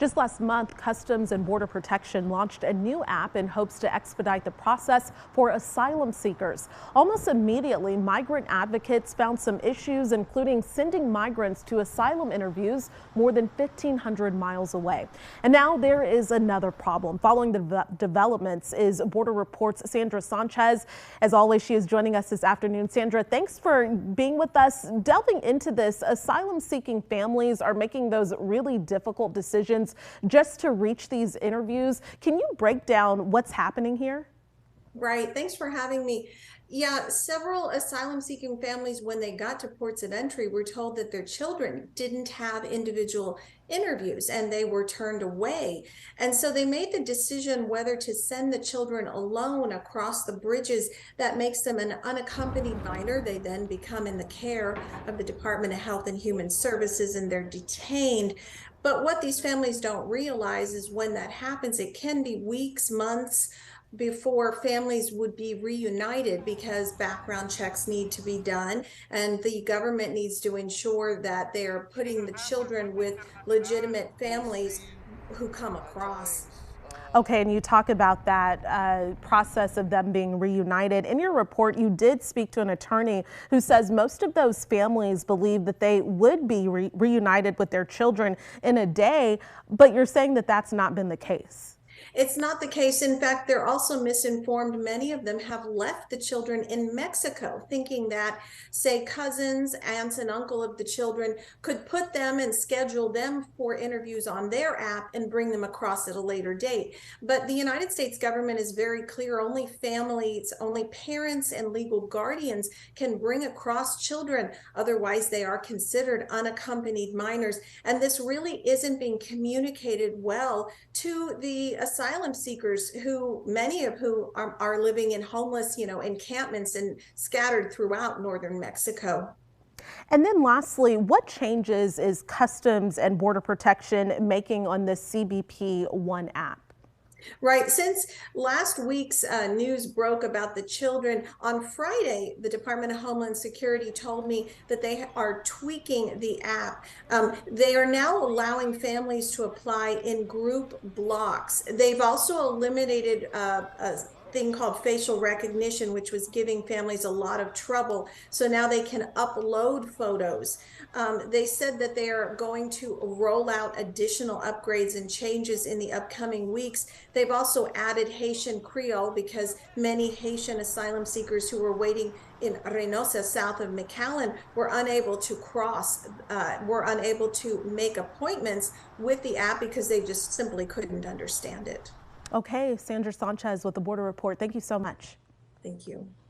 Just last month, Customs and Border Protection launched a new app in hopes to expedite the process for asylum seekers. Almost immediately, migrant advocates found some issues, including sending migrants to asylum interviews more than 1,500 miles away. And now there is another problem. Following the developments is Border Reports Sandra Sanchez. As always, she is joining us this afternoon. Sandra, thanks for being with us. Delving into this, asylum-seeking families are making those really difficult decisions just to reach these interviews. Can you break down what's happening here? Right. Thanks for having me. Yeah, several asylum-seeking families, when they got to ports of entry, were told that their children didn't have individual interviews and they were turned away. And so they made the decision whether to send the children alone across the bridges. That makes them an unaccompanied minor. They then become in the care of the Department of Health and Human Services and they're detained. But what these families don't realize is when that happens, it can be weeks, months before families would be reunited because background checks need to be done and the government needs to ensure that they're putting the children with legitimate families who come across. Okay, and you talk about that process of them being reunited. In your report, you did speak to an attorney who says most of those families believe that they would be reunited with their children in a day, but you're saying that that's not been the case. It's not the case. In fact, they're also misinformed. Many of them have left the children in Mexico, thinking that, say, cousins, aunts, and uncle of the children could put them and schedule them for interviews on their app and bring them across at a later date. But the United States government is very clear. Only families, only parents and legal guardians can bring across children. Otherwise, they are considered unaccompanied minors. And this really isn't being communicated well to the asylum seekers, who many of who are living in homeless, encampments and scattered throughout northern Mexico. And then lastly, what changes is Customs and Border Protection making on the CBP One app? Right. Since last week's news broke about the children, on Friday, the Department of Homeland Security told me that they are tweaking the app. They are now allowing families to apply in group blocks. They've also eliminated a thing called facial recognition, which was giving families a lot of trouble. So now they can upload photos. They said that they are going to roll out additional upgrades and changes in the upcoming weeks. They've also added Haitian Creole because many Haitian asylum seekers who were waiting in Reynosa, south of McAllen, were unable to were unable to make appointments with the app because they just simply couldn't understand it. Okay, Sandra Sanchez with the Border Report. Thank you so much. Thank you.